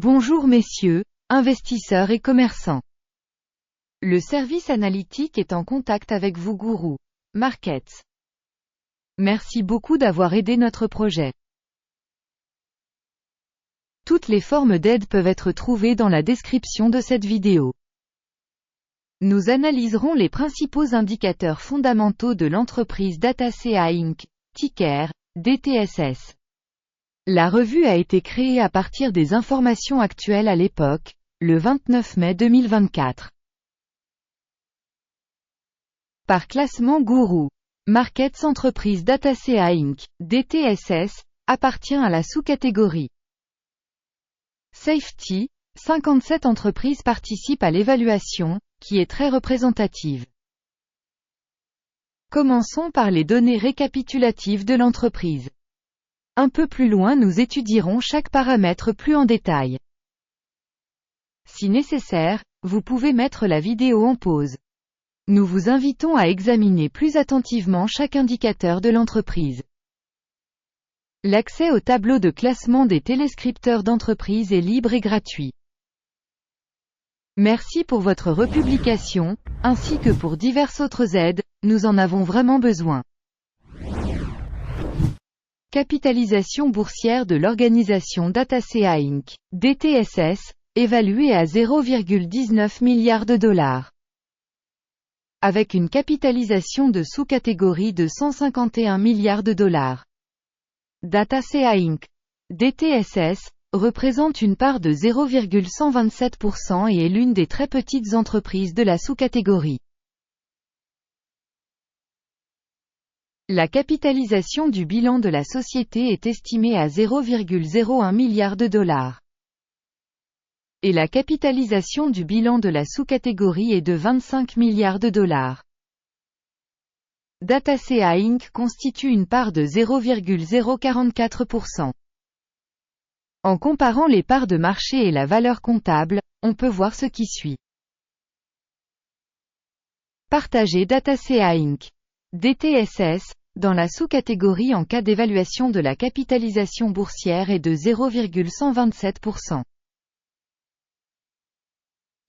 Bonjour messieurs, investisseurs et commerçants. Le service analytique est en contact avec vous Guru Markets. Merci beaucoup d'avoir aidé notre projet. Toutes les formes d'aide peuvent être trouvées dans la description de cette vidéo. Nous analyserons les principaux indicateurs fondamentaux de l'entreprise Data.ca Inc., ticker, DTSS. La revue a été créée à partir des informations actuelles à l'époque, le 29 mai 2024. Par classement Guru Markets, entreprise Data.ca Inc., DTSS, appartient à la sous-catégorie Safety. 57 entreprises participent à l'évaluation, qui est très représentative. Commençons par les données récapitulatives de l'entreprise. Un peu plus loin, nous étudierons chaque paramètre plus en détail. Si nécessaire, vous pouvez mettre la vidéo en pause. Nous vous invitons à examiner plus attentivement chaque indicateur de l'entreprise. L'accès au tableau de classement des téléscripteurs d'entreprise est libre et gratuit. Merci pour votre republication, ainsi que pour diverses autres aides, nous en avons vraiment besoin. Capitalisation boursière de l'organisation Data.ca Inc., DTSS, évaluée à 0,19 milliards de dollars. Avec une capitalisation de sous-catégorie de 151 milliards de dollars. Data.ca Inc., DTSS, représente une part de 0,127% et est l'une des très petites entreprises de la sous-catégorie. La capitalisation du bilan de la société est estimée à 0,01 milliard de dollars. Et la capitalisation du bilan de la sous-catégorie est de 25 milliards de dollars. Data.ca Inc. constitue une part de 0,044%. En comparant les parts de marché et la valeur comptable, on peut voir ce qui suit. Partager Data.ca Inc. DTSS, dans la sous-catégorie en cas d'évaluation de la capitalisation boursière est de 0,127%.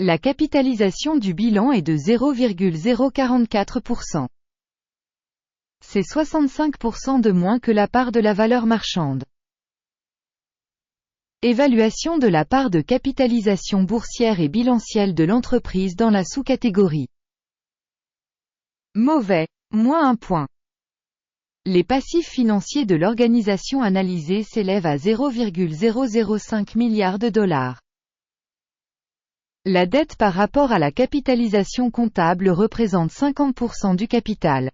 La capitalisation du bilan est de 0,044%. C'est 65% de moins que la part de la valeur marchande. Évaluation de la part de capitalisation boursière et bilancielle de l'entreprise dans la sous-catégorie. Mauvais, moins 1 point. Les passifs financiers de l'organisation analysée s'élèvent à 0,005 milliards de dollars. La dette par rapport à la capitalisation comptable représente 50% du capital.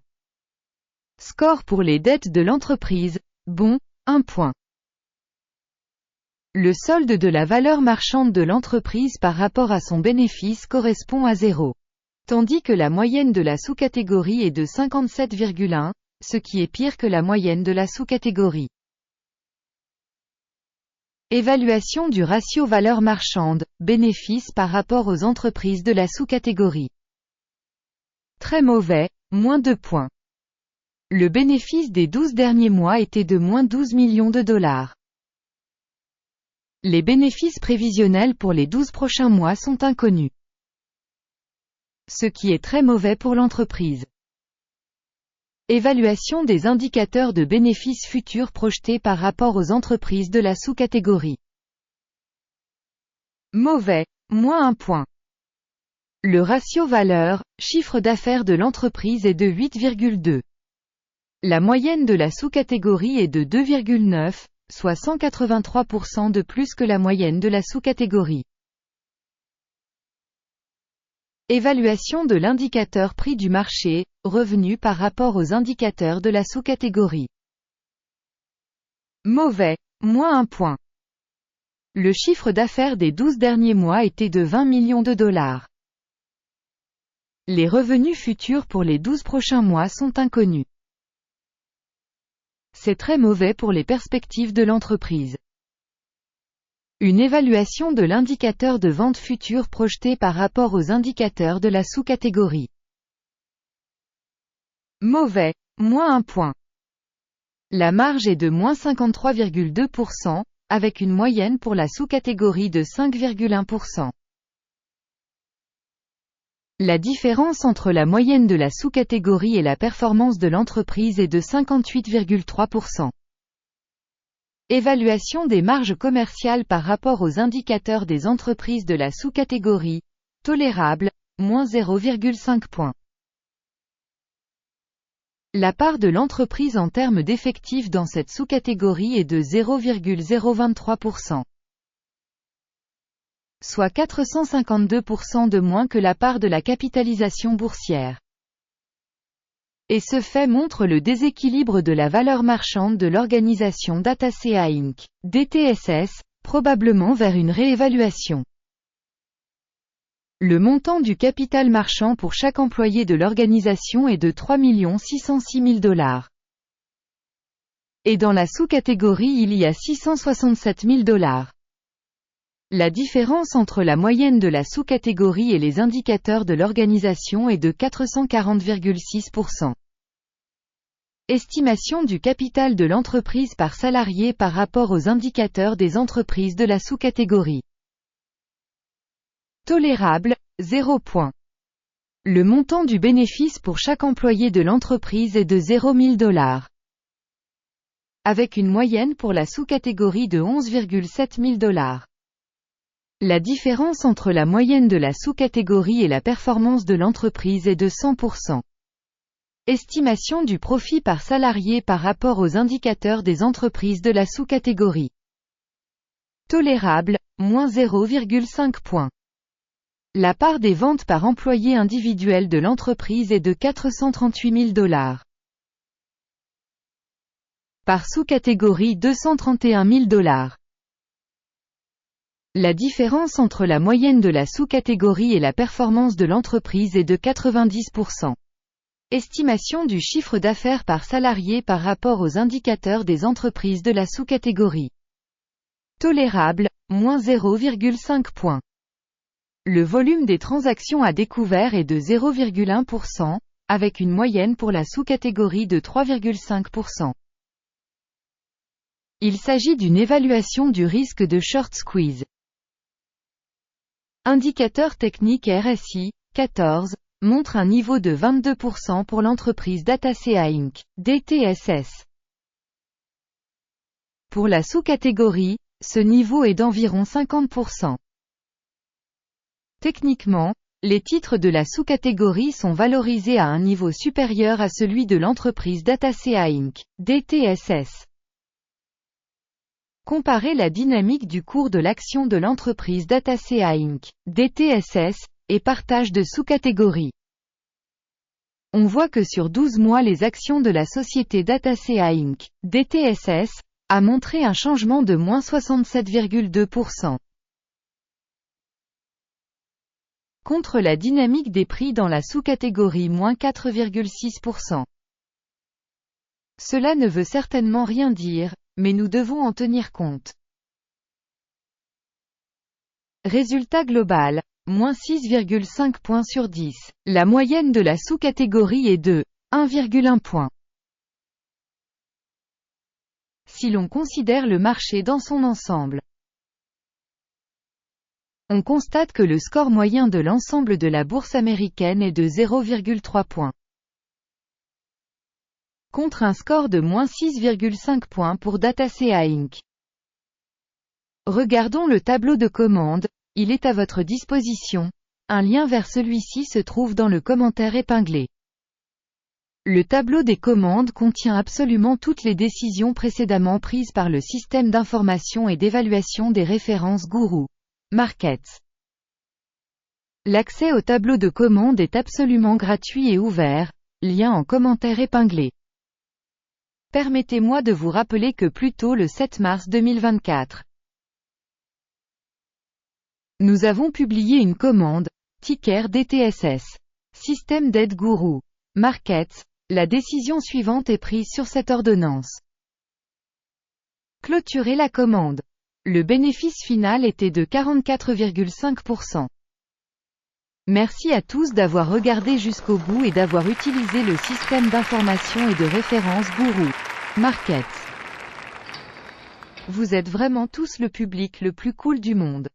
Score pour les dettes de l'entreprise, bon, 1 point. Le solde de la valeur marchande de l'entreprise par rapport à son bénéfice correspond à 0. Tandis que la moyenne de la sous-catégorie est de 57,1, ce qui est pire que la moyenne de la sous-catégorie. Évaluation du ratio valeur marchande, bénéfice par rapport aux entreprises de la sous-catégorie. Très mauvais, moins 2 points. Le bénéfice des 12 derniers mois était de moins 12 millions de dollars. Les bénéfices prévisionnels pour les 12 prochains mois sont inconnus. Ce qui est très mauvais pour l'entreprise. Évaluation des indicateurs de bénéfices futurs projetés par rapport aux entreprises de la sous-catégorie. Mauvais, moins 1 point. Le ratio valeur, chiffre d'affaires de l'entreprise est de 8,2. La moyenne de la sous-catégorie est de 2,9, soit 183% de plus que la moyenne de la sous-catégorie. Évaluation de l'indicateur prix du marché, revenu par rapport aux indicateurs de la sous-catégorie. Mauvais, moins 1 point. Le chiffre d'affaires des 12 derniers mois était de 20 millions de dollars. Les revenus futurs pour les 12 prochains mois sont inconnus. C'est très mauvais pour les perspectives de l'entreprise. Une évaluation de l'indicateur de vente future projeté par rapport aux indicateurs de la sous-catégorie. Mauvais, moins 1 point. La marge est de moins 53,2%, avec une moyenne pour la sous-catégorie de 5,1%. La différence entre la moyenne de la sous-catégorie et la performance de l'entreprise est de 58,3%. Évaluation des marges commerciales par rapport aux indicateurs des entreprises de la sous-catégorie, tolérable, moins 0,5 points. La part de l'entreprise en termes d'effectifs dans cette sous-catégorie est de 0,023%. Soit 452% de moins que la part de la capitalisation boursière. Et ce fait montre le déséquilibre de la valeur marchande de l'organisation Dataseat Inc., DTSS, probablement vers une réévaluation. Le montant du capital marchand pour chaque employé de l'organisation est de 3 606 000 $. Et dans la sous-catégorie il y a 667 000 $. La différence entre la moyenne de la sous-catégorie et les indicateurs de l'organisation est de 440,6%. Estimation du capital de l'entreprise par salarié par rapport aux indicateurs des entreprises de la sous-catégorie. Tolérable, 0 points. Le montant du bénéfice pour chaque employé de l'entreprise est de 0 000 $. Avec une moyenne pour la sous-catégorie de 11,7 000 $. La différence entre la moyenne de la sous-catégorie et la performance de l'entreprise est de 100%. Estimation du profit par salarié par rapport aux indicateurs des entreprises de la sous-catégorie. Tolérable, moins 0,5 points. La part des ventes par employé individuel de l'entreprise est de 438 000 $. Par sous-catégorie 231 000 $. La différence entre la moyenne de la sous-catégorie et la performance de l'entreprise est de 90%. Estimation du chiffre d'affaires par salarié par rapport aux indicateurs des entreprises de la sous-catégorie. Tolérable, moins 0,5 points. Le volume des transactions à découvert est de 0,1%, avec une moyenne pour la sous-catégorie de 3,5%. Il s'agit d'une évaluation du risque de short squeeze. Indicateur technique RSI, 14, montre un niveau de 22% pour l'entreprise Dataseat Inc., DTSS. Pour la sous-catégorie, ce niveau est d'environ 50%. Techniquement, les titres de la sous-catégorie sont valorisés à un niveau supérieur à celui de l'entreprise Dataseat Inc., DTSS. Comparez la dynamique du cours de l'action de l'entreprise Dataseat Inc., DTSS, et partage de sous-catégories. On voit que sur 12 mois les actions de la société Dataseat Inc., DTSS, a montré un changement de moins 67,2%. Contre la dynamique des prix dans la sous-catégorie moins 4,6%. Cela ne veut certainement rien dire, mais nous devons en tenir compte. Résultat global, moins 6,5 points sur 10. La moyenne de la sous-catégorie est de 1,1 point. Si l'on considère le marché dans son ensemble, on constate que le score moyen de l'ensemble de la bourse américaine est de 0,3 points. Contre un score de moins 6,5 points pour Dataseat Inc. Regardons le tableau de commande, il est à votre disposition, un lien vers celui-ci se trouve dans le commentaire épinglé. Le tableau des commandes contient absolument toutes les décisions précédemment prises par le système d'information et d'évaluation des références Guru Markets. L'accès au tableau de commande est absolument gratuit et ouvert, lien en commentaire épinglé. Permettez-moi de vous rappeler que plus tôt le 7 mars 2024, nous avons publié une commande, ticker DTSS, système d'aide Guru Markets, la décision suivante est prise sur cette ordonnance. Clôturer la commande. Le bénéfice final était de 44,5%. Merci à tous d'avoir regardé jusqu'au bout et d'avoir utilisé le système d'information et de référence Guru Markets. Vous êtes vraiment tous le public le plus cool du monde.